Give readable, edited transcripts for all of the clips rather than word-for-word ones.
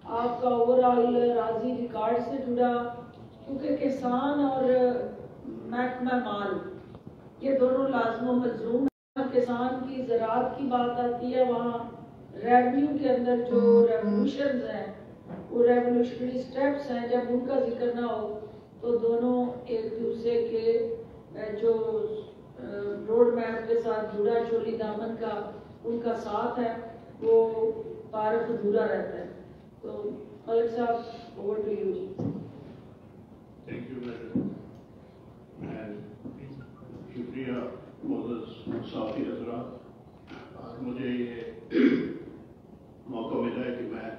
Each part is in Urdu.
آپ کا اوورآل راضی ریکارڈ سے جڑا، کیونکہ کسان اور محکمہ مال یہ دونوں لازم و ملزوم ہیں. کسان کی زراعت کی بات آتی ہے، وہاں ریونیو کے اندر جو ریولوشنز ہیں، وہ ریولوشنری سٹیپس ہیں، جب ان کا ذکر نہ ہو تو دونوں ایک دوسرے کے جو روڈ میپ کے ساتھ جڑا چولی دامن کا ان کا ساتھ ہے وہ تعارف ادھورا رہتا ہے. تو ملک صاحب over to you. Thank you madam, شکریہ معزز صافی حضرات. آج مجھے یہ موقع ملا ہے کہ میں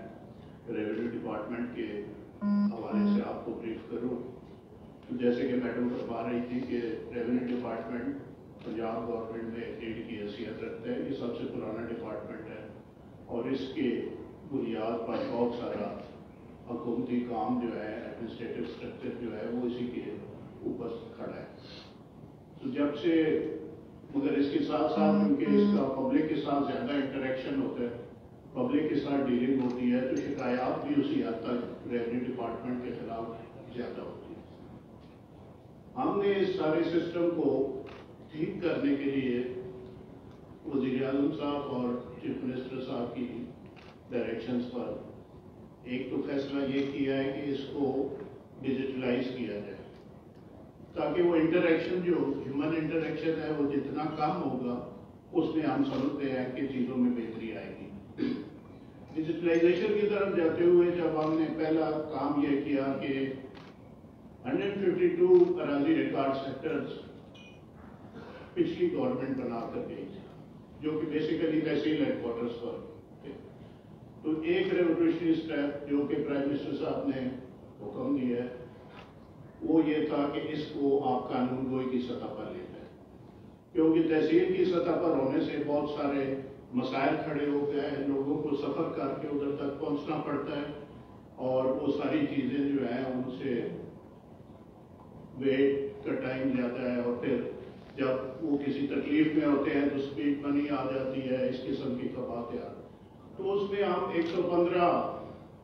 ریونیو ڈپارٹمنٹ کے حوالے سے آپ کو بریف کروں. جیسے کہ میڈم فرما رہی تھی کہ ریونیو ڈپارٹمنٹ پنجاب گورنمنٹ میں ایڈ کی حیثیت رکھتا ہے. یہ سب سے پرانا ڈپارٹمنٹ ہے اور اس کے بنیاد پر بہت سارا حکومتی کام جو ہے، ایڈمنسٹریٹو اسٹرکچر جو ہے وہ اسی کے اوپر کھڑا ہے. تو جب سے مگر اس کے ساتھ ساتھ کیونکہ اس کا پبلک کے ساتھ زیادہ انٹریکشن ہوتا ہے، پبلک کے ساتھ ڈیلنگ ہوتی ہے، تو شکایات بھی اسی حد تک ریونیو ڈپارٹمنٹ کے خلاف زیادہ ہوتی ہے. ہم نے اس سارے سسٹم کو ٹھیک کرنے کے لیے وزیر اعظم صاحب اور چیف منسٹر صاحب کی ڈائریکشنز پر ایک تو فیصلہ یہ کیا ہے کہ اس کو ڈیجیٹلائز کیا جائے تاکہ وہ انٹریکشن جو ہیومن انٹریکشن ہے وہ جتنا کم ہوگا اس میں ہم سمجھتے ہیں کہ چیزوں میں بہتری آئے گی. ڈیجیٹلائزیشن کی طرف جاتے ہوئے جب ہم نے پہلا کام یہ کیا کہ 152 اراضی ریکارڈ سیکٹرز پچھلی گورنمنٹ بنا کر گئی تھی جو کہ بیسیکلی تحصیل ہیڈ کوارٹرز پر تھے. تو ایک ریولیوشنری اسٹیپ جو کہ پرائم منسٹر صاحب نے حکم دیا ہے وہ یہ تھا کہ اس کو آپ قانون گوئی کی سطح پر لے جائیں، کیونکہ تحصیل کی سطح پر ہونے سے بہت سارے مسائل کھڑے ہو گئے ہیں. لوگوں کو سفر کر کے ادھر تک پہنچنا پڑتا ہے اور وہ ساری چیزیں جو ہیں ان سے ویٹ کا ٹائم جاتا ہے اور پھر جب وہ کسی تکلیف میں ہوتے ہیں تو اسپیڈ منی آ جاتی ہے، اس قسم کی باتیں. تو اس میں ہم 115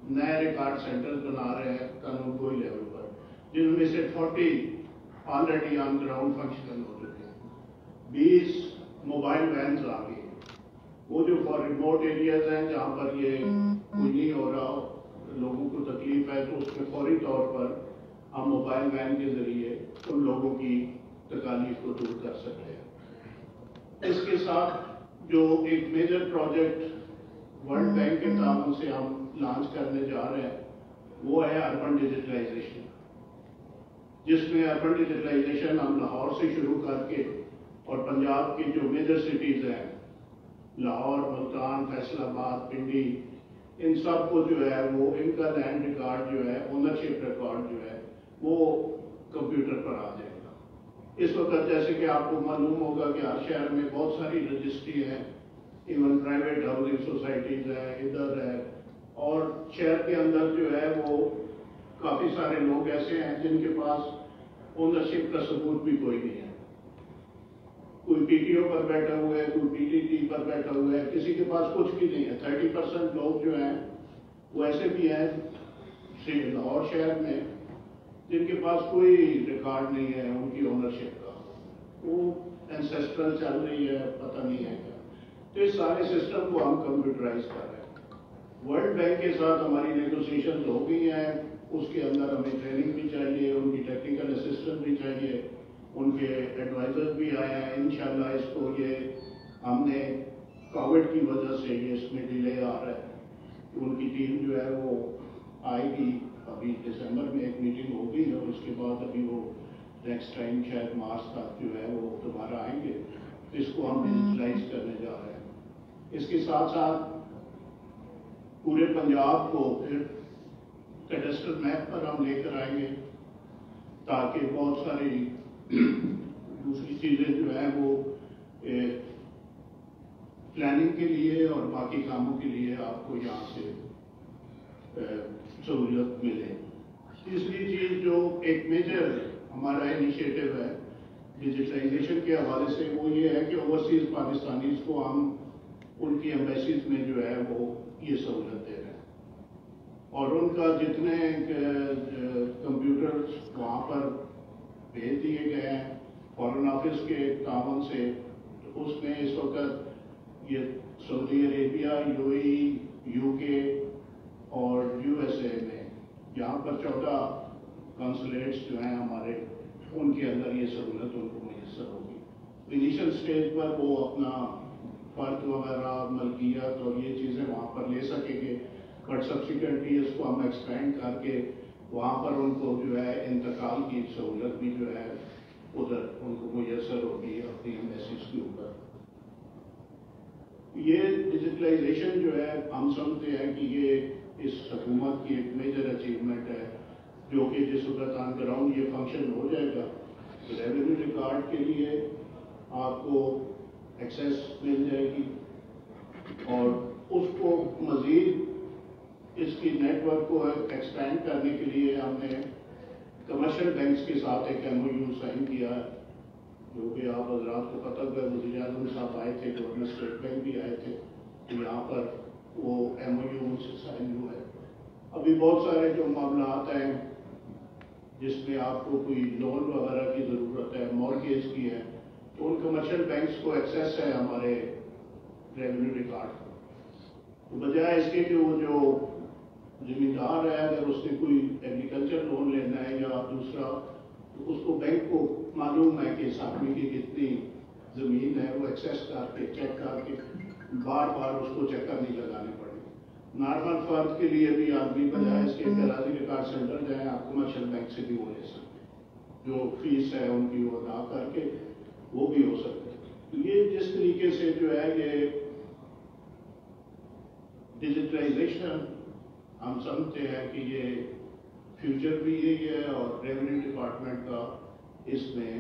نئے ریکارڈ سینٹرز بنا رہے ہیں قانون گوئی لیول پر، جن میں سے 40 آلریڈی آن گراؤنڈ فنکشنل ہو چکے ہیں. 20 موبائل وینز آ گئی، وہ جو فار ریموٹ ایریاز ہیں جہاں پر یہ کوئی نہیں ہو رہا، لوگوں کو تکلیف ہے، تو اس میں فوری طور پر ہم موبائل وین کے ذریعے ان لوگوں کی تکالیف کو دور کر سکتے ہیں. اس کے ساتھ جو ایک میجر پروجیکٹ ورلڈ بینک کے تعاون سے ہم لانچ کرنے جا رہے ہیں وہ ہے اربن ڈیجیٹلائزیشن، جس میں اربن ڈیجیٹلائزیشن ہم لاہور سے شروع کر کے اور پنجاب کی جو میجر سٹیز ہیں لاہور، ملتان، فیصل آباد، پنڈی، ان سب کو جو ہے وہ ان کا لینڈ ریکارڈ جو ہے، اونرشپ ریکارڈ جو ہے وہ کمپیوٹر پر آ جائے گا. اس وقت جیسے کہ آپ کو معلوم ہوگا کہ ہر شہر میں بہت ساری رجسٹری ہیں، ایون پرائیویٹ ہاؤسنگ سوسائٹیز ہیں، ادھر ہے، اور شہر کے اندر جو ہے وہ کافی سارے لوگ ایسے ہیں جن کے پاس اونرشپ کا ثبوت بھی کوئی نہیں ہے. کوئی پی ٹی او پر بیٹھا ہوا ہے، کوئی پی ٹی ٹی پر بیٹھا ہوا ہے، کسی کے پاس کچھ بھی نہیں ہے. 30% لوگ جو ہیں وہ ایسے بھی ہیں لاہور شہر میں جن کے پاس کوئی ریکارڈ نہیں ہے ان کی اونرشپ کا، وہ اینسیسٹرل چل رہی ہے، پتہ نہیں ہے کیا. تو اس سارے سسٹم کو ہم کمپیوٹرائز کر رہے ہیں. ورلڈ بینک کے ساتھ ہماری نیگوسیشن ہو گئی ہیں، اس کے اندر ہمیں ٹریننگ بھی چاہیے، ان کی ٹیکنیکل اسسٹنٹ بھی چاہیے، ان کے ایڈوائزر بھی آئے ہیں. انشاءاللہ اس کو یہ ہم نے کووڈ کی وجہ سے یہ اس میں ڈیلے آ رہا ہے. ان کی ٹیم جو ہے وہ آئے گی، ابھی دسمبر میں ایک میٹنگ ہوگی اور اس کے بعد ابھی وہ نیکسٹ ٹائم شاید مارچ تک جو ہے وہ دوبارہ آئیں گے. اس کو ہم ڈیجیٹلائز کرنے جا رہے ہیں. اس کے ساتھ ساتھ پورے پنجاب کو پھر کیڈسٹر میپ پر ہم لے کر آئیں گے تاکہ بہت ساری دوسری چیزیں جو ہیں وہ پلاننگ کے لیے اور باقی کاموں کے لیے آپ کو یہاں سے سہولت ملے. تیسری چیز جو ایک میجر ہمارا انیشیٹو ہے ڈیجیٹلائزیشن کے حوالے سے وہ یہ ہے کہ اوورسیز پاکستانیز کو ہم ان کی ایمبیسیز میں جو ہے وہ یہ سہولت دے رہے ہیں. اور ان کا جتنے کمپیوٹر وہاں پر بھیج دیے گئے ہیں فارن آفس کے تعاون سے، اس میں اس وقت یہ Saudi Arabia, U A E, U K اور یو ایس اے میں یہاں پر 14 کانسولیٹس جو ہیں ہمارے، ان کے اندر یہ سہولت ان کو میسر ہوگی۔ انیشل سٹیج پر وہ اپنا فرد وغیرہ، ملکیت اور یہ چیزیں وہاں پر لے سکیں گے، بٹ سبسیکوینٹلی اس کو ہم ایکسپینڈ کر کے وہاں پر ان کو جو ہے انتقال کی سہولت بھی جو ہے ادھر ان کو میسر ہوگی اپنی ایمبیسیز کے اوپر۔ یہ ڈیجیٹلائزیشن جو ہے ہم سمجھتے ہیں کہ یہ اس حکومت کی ایک میجر اچیومنٹ ہے، جو کہ جس وقت آن گراؤنڈ یہ فنکشن ہو جائے گا تو ریونیو ریکارڈ کے لیے آپ کو ایکسیس مل جائے گی، اور اس کو مزید اس کی نیٹ ورک کو ایکسپینڈ کرنے کے لیے ہم نے کمرشل بینکس کے ساتھ ایک ایم او یو سائن کیا ہے، جو کہ آپ حضرات کو پتہ ہے وزیر اعظم صاحب آئے تھے، گورنر اسٹیٹ بینک بھی آئے تھے، یہاں پر وہ ایم او یو سے سائن ہوا ہے۔ ابھی بہت سارے جو معاملات ہیں جس میں آپ کو کوئی لون وغیرہ کی ضرورت ہے، مارگیج کی ہے، تو ان کمرشل بینکس کو ایکسیس ہے ہمارے ریونیو ریکارڈ۔ تو بجائے اس کے کہ وہ جو زمیندار ہے اگر اس نے کوئی ایگریکلچر لون لینا ہے یا دوسرا، تو اس کو بینک کو معلوم ہے کہ اس آدمی کی کتنی زمین ہے، وہ ایکسیس کر کے چیک کر کے بار بار اس کو چکر نہیں لگانے پڑے۔ نارمل فرد کے لیے بھی آدمی بجائے اس کے اراضی ریکارڈ سینٹر جائیں، آپ کمرشل بینک سے بھی وہ لے سکتے ہیں، جو فیس ہے ان کی وہ ادا کر کے وہ بھی ہو سکتے ہیں۔ یہ جس طریقے سے جو ہے یہ ڈیجیٹلائزیشن ہم سمجھتے ہیں کہ یہ فیوچر بھی یہی ہے، اور ریونیو ڈپارٹمنٹ کا اس میں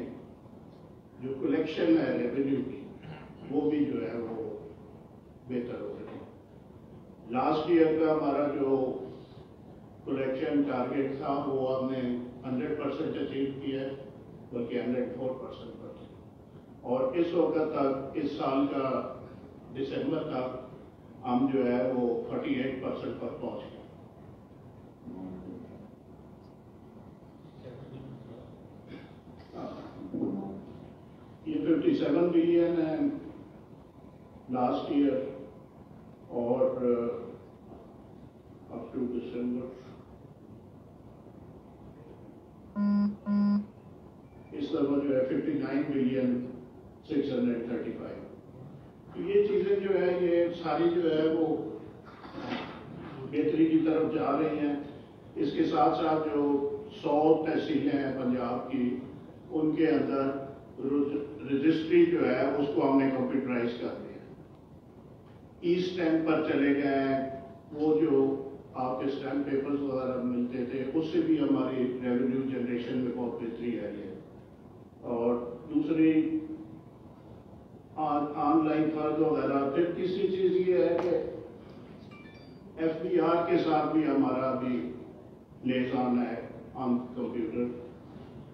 جو کلیکشن ہے ریونیو کی وہ بھی جو ہے وہ بہتر ہو رہی ہے۔ لاسٹ ایئر کا ہمارا جو کلیکشن ٹارگیٹ تھا وہ ہم نے 100% اچیو کیا ہے، بلکہ 104% پر، اور اس وقت تک اس سال کا دسمبر تک ہم جو ہے وہ 48% پر پہنچ گئے۔ یہ 57 بلین ہے لاسٹ ایئر، اور اپ ٹو دسمبر اس دفعہ جو ہے 59 بلین 635۔ تو یہ چیزیں جو ہے یہ ساری جو ہے وہ بہتری کی طرف جا رہی ہیں۔ اس کے ساتھ ساتھ جو 100 تحصیلیں ہیں پنجاب کی، ان کے اندر رجسٹری جو ہے اس کو ہم نے کمپیوٹرائز کر دیا، ای اسٹیمپ پر چلے گئے ہیں۔ وہ جو آپ کے اسٹیمپ پیپرز وغیرہ ملتے تھے اس سے بھی ہماری ریونیو جنریشن میں بہت بہتری آئی ہے۔ اور دوسری آن لائن فرض وغیرہ۔ پھر تیسری چیز یہ ہے کہ ایف بی آر کے ساتھ بھی ہمارا ابھی لیزان ہے آن کمپیوٹر،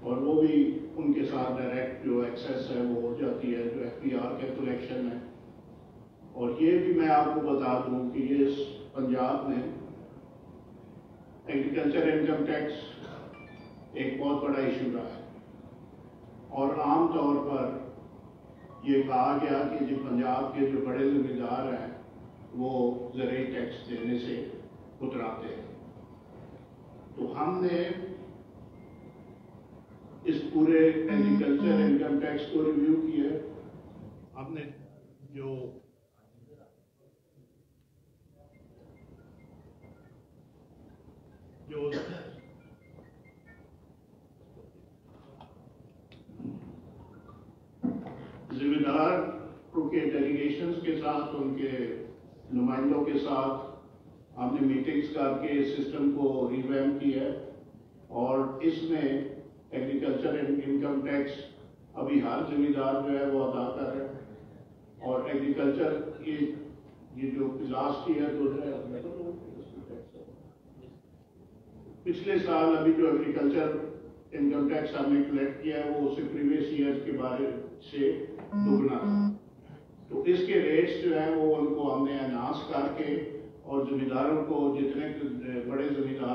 اور وہ بھی ان کے ساتھ ڈائریکٹ جو ایکسیس ہے وہ ہو جاتی ہے، جو ایف بی آر کے کلیکشن ہے۔ اور یہ بھی میں آپ کو بتا دوں کہ یہ پنجاب میں ایگریکلچر انکم ٹیکس ایک بہت بڑا ایشو رہا ہے، اور عام طور پر یہ کہا گیا کہ جو پنجاب کے جو بڑے زمیندار ہیں وہ زرعی ٹیکس دینے سے اتراتے ہیں۔ تو ہم نے اس پورے ایگریکلچر انکم ٹیکس کو ریویو کیا، ہم نے جو ذمہ دار کے ڈیلیگیشنز کے ساتھ، ان کے نمائندوں کے ساتھ ہم نے میٹنگز کر کے سسٹم کو ریویمپ کیا ہے، اور اس میں ایگریکلچر انکم ٹیکس ابھی ہر ذمہ دار جو ہے وہ ادا کر رہے ہیں۔ اور ایگریکلچر یہ جو لاسٹ ایئر جو ہے پچھلے سال ابھی جو ایگریکلچر انکم ٹیکس ہم نے کلیکٹ کیا ہے وہ اسے پریویس ایئر کے بارے سے دگنا تھا۔ تو اس کے ریٹس جو ہیں وہ ان کو ہم نے انہانس کر کے، اور ذمہ داروں کو جتنے بڑے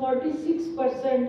46%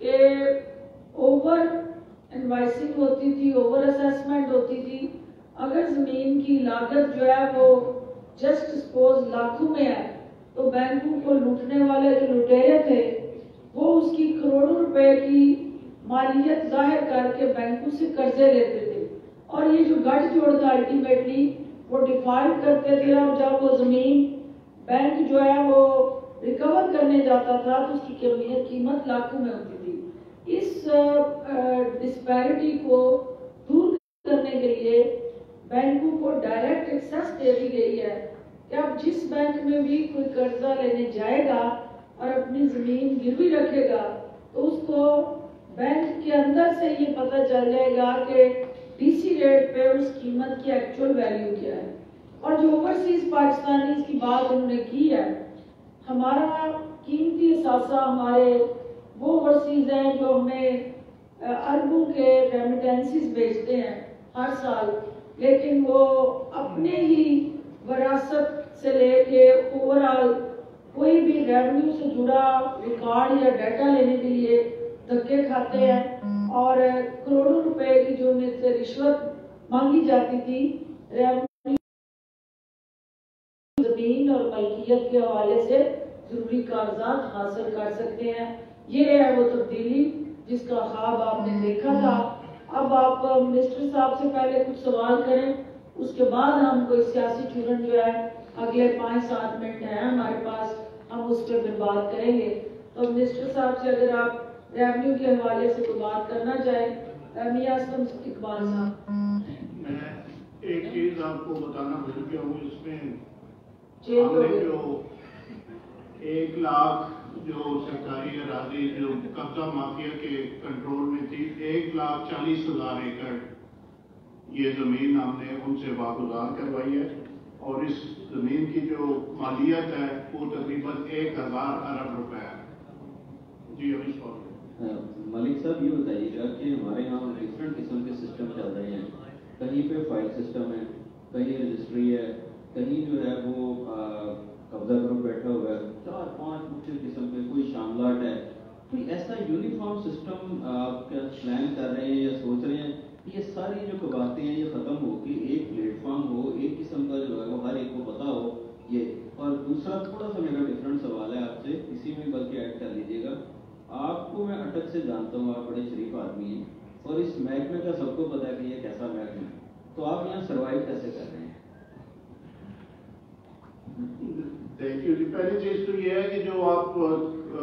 کہ اوور انوائسنگ ہوتی تھی, اوور اسیسمنٹ ہوتی تھی. اگر زمین کی لاگت جو ہے وہ جسٹ سپوز لاکھوں میں ہے تو بینکوں کو لوٹنے والے جو لٹیرے تھے وہ اس کی کروڑوں روپے کی مالیت ظاہر کر کے بینکوں سے قرضے لیتے تھے, اور یہ جو گٹھ جوڑ تھا الٹیمیٹلی وہ ڈیفالٹ کرتے تھے, اور جب وہ زمین بینک جو ہے وہ ریکور کرنے جاتا تھا تو اس کی قیمت لاکھوں میں ہوتی تھی. اس ڈسپیرٹی کو دور کرنے کے لیے بینکوں کو ڈائریکٹ ایکسیس دے دی گئی ہے کہ اب جس بینک میں بھی کوئی قرضہ لینے جائے گا اور اپنی زمین گروی رکھے گا تو اس کو بینک کے اندر سے یہ پتہ چل جائے گا کہ ڈی سی ریٹ پہ اس قیمت کی ایکچوئل ویلیو کیا ہے. اور جو اوورسیز پاکستانی اس کی بات انہوں نے کی ہے, ہمارا قیمتی اثاثہ ہمارے وہ اوورسیز ہیں جو ہمیں اربوں کے ریمیٹنسز بھیجتے ہیں ہر سال, لیکن وہ اپنے ہی وراثت سے لے کے اوورآل کوئی بھی ریونیو سے جڑا ریکارڈ یا ڈیٹا لینے کے لیے دھکے کھاتے ہیں, اور کروڑوں روپے کی جو ان سے رشوت مانگی جاتی تھی ریونیو زمین اور ملکیت کے حوالے سے ضروری کاغذات حاصل کر سکتے ہیں. یہ ہے وہ تبدیلی جس کا خواب آپ نے دیکھا تھا. اب آپ منسٹر صاحب سے پہلے کچھ سوال کریں, اس کے بعد ہم کوئی سیاسی چورن جو ہے اگلے 5-7 منٹ ہیں ہمارے پاس, ہم اس پہ پھر بات کریں گے. تو منسٹر صاحب سے اگر آپ ریونیو کے حوالے سے کوئی بات کرنا چاہیں. میاں اسلم اقبال صاحب. میں ایک چیز آپ کو بتانا بھول گیا ہوں, اس میں ہم نے جو 1 لاکھ جو سرکاری اراضی جو قبضہ مافیا کے کنٹرول میں تھی, 1,40,000 ایکڑ یہ زمین ہم نے ان سے واگزار کروائی ہے, اور اس زمین کی جو مالیت ہے وہ تقریباً 1,000 ارب روپے ہے. جی ابھی سوال ملک صاحب یہ بتائیے گا کہ ہمارے یہاں ڈفرینٹ قسم کے سسٹم چل رہے ہیں, کہیں پہ فائل سسٹم ہے, کہیں رجسٹری ہے, کہیں جو ہے وہ قبضہ گروپ بیٹھا ہوا ہے, 4-5 مختلف قسم کے, کوئی شاملات ہے. کوئی ایسا یونیفارم سسٹم آپ کا پلان کر رہے ہیں یا سوچ رہے ہیں کہ یہ ساری جو قباطیں ہیں یہ ختم ہو کے ایک پلیٹ فارم ہو, ایک قسم کا جو ہے وہ ہر ایک کو پتا ہو یہ. اور دوسرا تھوڑا سا میرا ڈفرینٹ سوال ہے آپ سے, اسی میں بلکہ ایڈ کر لیجیے گا. آپ کو میں اٹک سے جانتا ہوں, آپ بڑے شریف آدمی ہیں اور اس محکمے کا سب کو پتا ہے کہ یہ کیسا محکمہ ہے, تو آپ یہاں سروائیو کیسے کر رہے ہیں؟ تھینک یو جی. پہلی چیز تو یہ ہے کہ جو آپ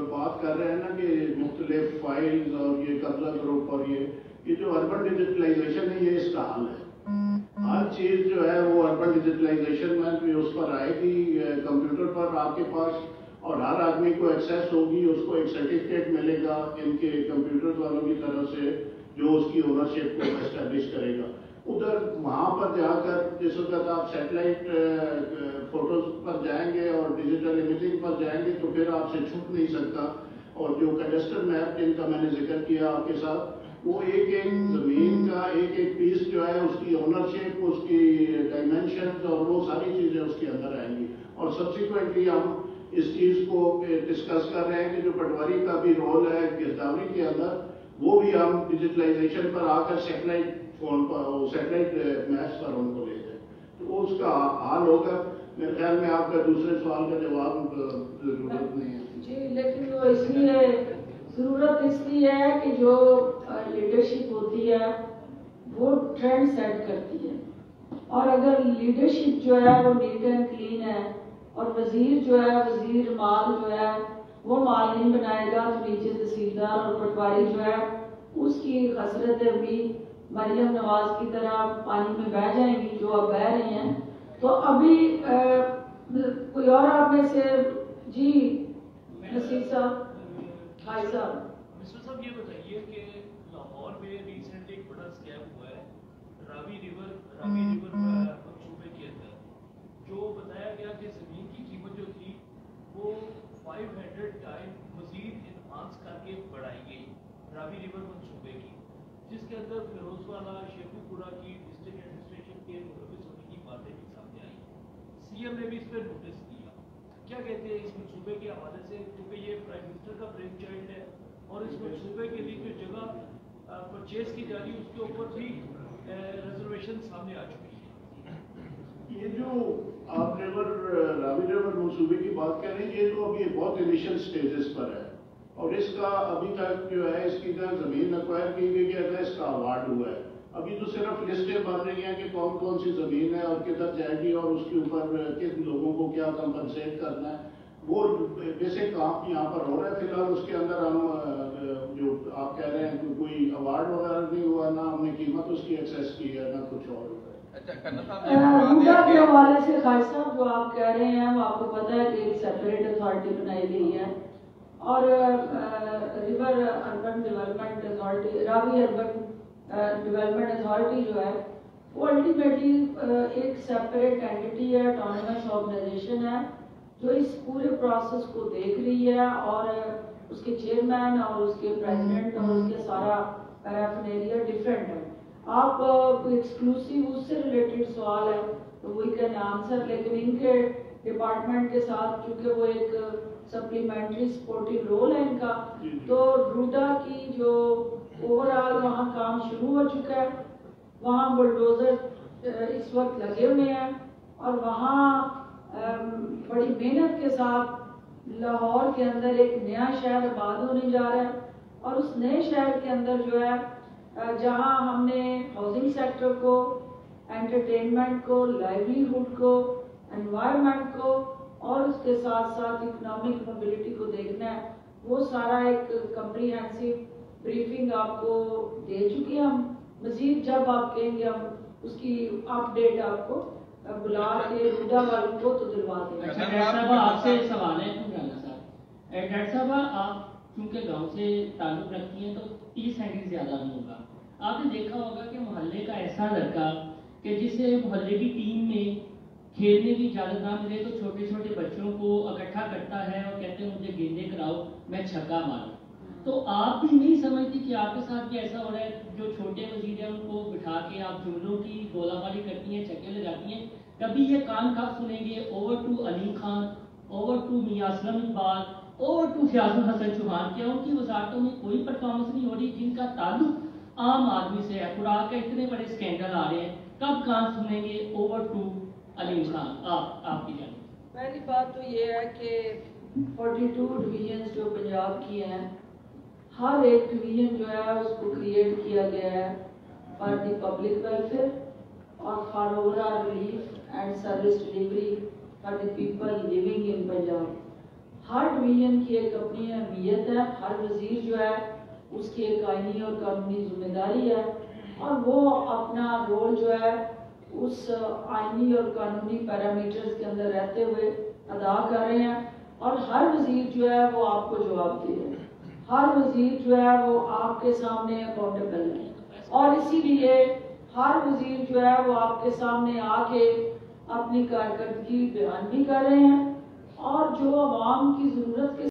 بات کر رہے ہیں نا کہ مختلف فائلز اور یہ قبضہ گروپ اور یہ جو اربن ڈیجیٹلائزیشن ہے یہ اس کا حل ہے. ہر چیز جو ہے وہ اربن ڈیجیٹلائزیشن میں اس پر آئے گی کمپیوٹر پر آپ کے پاس, اور ہر آدمی کو ایکسیس ہوگی, اس کو ایک سرٹیفکیٹ ملے گا ان کے کمپیوٹر والوں کی طرف سے جو اس کی اونرشپ کو اسٹیبلش کرے گا. ادھر وہاں پر جا کر جس وقت آپ سیٹلائٹ فوٹوز پر جائیں گے اور ڈیجیٹل امیجنگ پر جائیں گے تو پھر آپ سے چھوٹ نہیں سکتا. اور جو کیڈسٹر میپ جن کا میں نے ذکر کیا آپ کے ساتھ, وہ ایک ایک زمین کا ایک ایک پیس جو ہے اس کی اونرشپ, اس کی ڈائمینشنز اور وہ ساری چیزیں اس کے اندر آئیں گی. اور سبسیکوینٹلی ہم اس چیز کو ڈسکس کر رہے ہیں کہ جو پٹواری کا بھی رول ہے گرداوری کے اندر, وہ بھی ہم ڈیجیٹلائزیشن پر آ کر سیٹلائٹ فون پر سیٹلائٹ میپس پر ان کو لے جائیں تو اس کا حال ہوگا. میرے خیال میں آپ کا دوسرے سوال کا جواب ضرورت نہیں ہے. جی, لیکن وہ اس لیے ضرورت اس لیے ہے کہ جو لیڈرشپ ہوتی ہے وہ ٹرینڈ سیٹ کرتی ہے, اور اگر لیڈرشپ جو ہے وہ نیٹ اینڈ کلین ہے اور وزیر جو ہے وزیر مال جو ہے وہ مال نہیں بنائے گا تو نیچے تحصیلدار اور پٹواری جو ہے اس کی حسرتیں بھی مریم نواز کی طرح پانی میں بہہ جائیں گی جو اب بہہ رہی ہیں. تو ابھی کوئی اور آپ میں سے, جی نصیر صاحب, بھائی صاحب. مسٹر صاحب یہ بتائیے کہ لاہور میں ریسنٹلی ایک بڑا اسکیم ہوا ہے راوی ریور منصوبے کے اندر, جو بتایا گیا کہ زمین کی قیمت جو تھی وہ 500 ٹائم مزید انہانس کر کے بڑھائی گئی راوی ریور منصوبے کی, جس کے اندر فیروز والا شیخو پورہ کی ڈسٹرکٹ ایڈمنسٹریشن کے ملوث ہونے کی باتیں بھی سامنے آئی. سی ایم نے بھی اس پہ نوٹس دیا. کیا کہتے ہیں اس منصوبے کے حوالے سے, کیونکہ یہ پرائم منسٹر کا برین چائلڈ ہے اور اس منصوبے کے لیے جو جگہ پرچیز کی جا رہی ہے اس کے اوپر بھی ریزرویشن سامنے آ چکی ہے. یہ جو آپ راوی ریور منصوبے کی بات کر رہے ہیں یہ تو ابھی بہت انیشل سٹیجز پر ہے اور اس کا ابھی تک جو ہے اس کی نہ زمین ایکوائر کی گئی ہے نہ اس کا اوارڈ ہوا ہے. ابھی تو صرف لسٹیں بن رہی ہیں کہ کون کون سی زمین ہے اور کدھر جائے گی اور اس کے اوپر کن لوگوں کو کیا کمپنسیٹ کرنا ہے. وہ بیسک کام یہاں پر ہو رہا ہے. فی الحال اس کے اندر ہم جو آپ کہہ رہے ہیں کہ کوئی اوارڈ وغیرہ نہیں ہوا, نہ ہم نے قیمت اس کی ایکسیس کی ہے نہ کچھ اور. روڈا کے حوالے سے خالد صاحب جو آپ کہہ رہے ہیں وہ آپ کو پتہ ہے کہ ایک سیپریٹ اتھارٹی بنائی گئی ہے اور ریور اربن ڈیولپمنٹ اتھارٹی راوی اربن ڈیولپمنٹ اتھارٹی جو ہے وہ الٹیمیٹلی ایک سیپریٹ اینٹی ہے, آٹونومس آرگنائزیشن ہے جو اس پورے پروسیس کو دیکھ رہی ہے اور اس کے چیئرمین اور اس کے پریزیڈنٹ اور اس کے سارا پیرافینیریا ڈفرینٹ ہے. آپ ایکسکلوسیو اس سے ریلیٹڈ سوال ہے تو وی کین آنسر, لیکن ان کے ڈپارٹمنٹ کے ساتھ چونکہ وہ ایک سپلیمنٹری سپورٹنگ رول ہے ان کا, تو روڈا کی جو اوور آل وہاں کام شروع ہو چکا ہے. وہاں بلڈوزر اس وقت لگے ہوئے ہیں اور وہاں بڑی محنت کے ساتھ لاہور کے اندر ایک نیا شہر آباد ہونے جا رہا ہے اور اس نئے شہر کے اندر جو ہے جہاں ہم نے ہاؤسنگ سیکٹر کو, انٹرٹینمنٹ کو, لائیولیہوڈ کو, انوائرمنٹ کو اور اس کے ساتھ ساتھ اکنامک موبلٹی کو دیکھنا ہے, وہ سارا ایک کمپریہنسو بریفنگ آپ کو دے چکی ہیں. ہم مزید جب آپ کہیں گے ہم اس کی اپ ڈیٹ آپ کو بلا کے روڈا والوں کو تو دلوا دیں گے. ڈاکٹر صاحب آپ سے سوال ہے ڈاکٹر صاحب, آپ چونکہ گاؤں سے تعلق رکھتی ہیں تو پیس ہینڈل زیادہ نہیں ہوگا. آپ نے دیکھا ہوگا کہ محلے کا ایسا لڑکا کہ جسے محلے کی ٹیم میں کھیلنے کی اجازت نہ ملے تو چھوٹے چھوٹے بچوں کو اکٹھا کرتا ہے اور کہتے ہیں مجھے گیندے کراؤ میں چھکا ماروں. تو آپ بھی نہیں سمجھتی کہ آپ کے ساتھ بھی ایسا ہو رہا ہے, جو چھوٹے وزیر ہیں ان کو بٹھا کے آپ جملوں کی گولہ باری کرتی ہیں, چھکے لگاتی ہیں, کبھی یہ کان کب سنیں گے over to Aleem Khan, over to Mian Aslam Iqbal, over to Fayyaz ul-Hassan Chauhan. کیا ان کی وزارتوں میں کوئی پرفارمنس نہیں ہو رہی جن کا تعلق عام آدمی سے ہے؟ خوراک کے اتنے بڑے اسکینڈل آ رہے ہیں, کب کان سنیں گے اوور ٹو علیم خان؟ آپ کی جانب. پہلی بات تو یہ ہے کہ 42 ڈویژنز جو پنجاب کی ہیں, ہر ایک ڈویژن جو ہے اس کو کریٹ کیا گیا ہے فار دی پبلک ویلفیئر اور for overall relief and service delivery for the people living in Punjab. ہر ڈویژن کی ایک اپنی اہمیت ہے, ہر وزیر جو ہے اس کی ایک آئینی اور قانونی ذمہ داری ہے اور وہ اپنا رول جو ہے اس آئینی اور قانونی پیرامیٹرز کے اندر رہتے ہوئے ادا کر رہے ہیں اور ہر وزیر جو ہے وہ آپ کو جواب دے رہے ہیں. ہر وزیر جو ہے وہ آپ کے سامنے اکاؤنٹیبل ہے اور اسی لیے ہر وزیر جو ہے وہ آپ کے سامنے آ کے اپنی کارکردگی بیان بھی کر رہے ہیں اور جو عوام کی ضرورت کے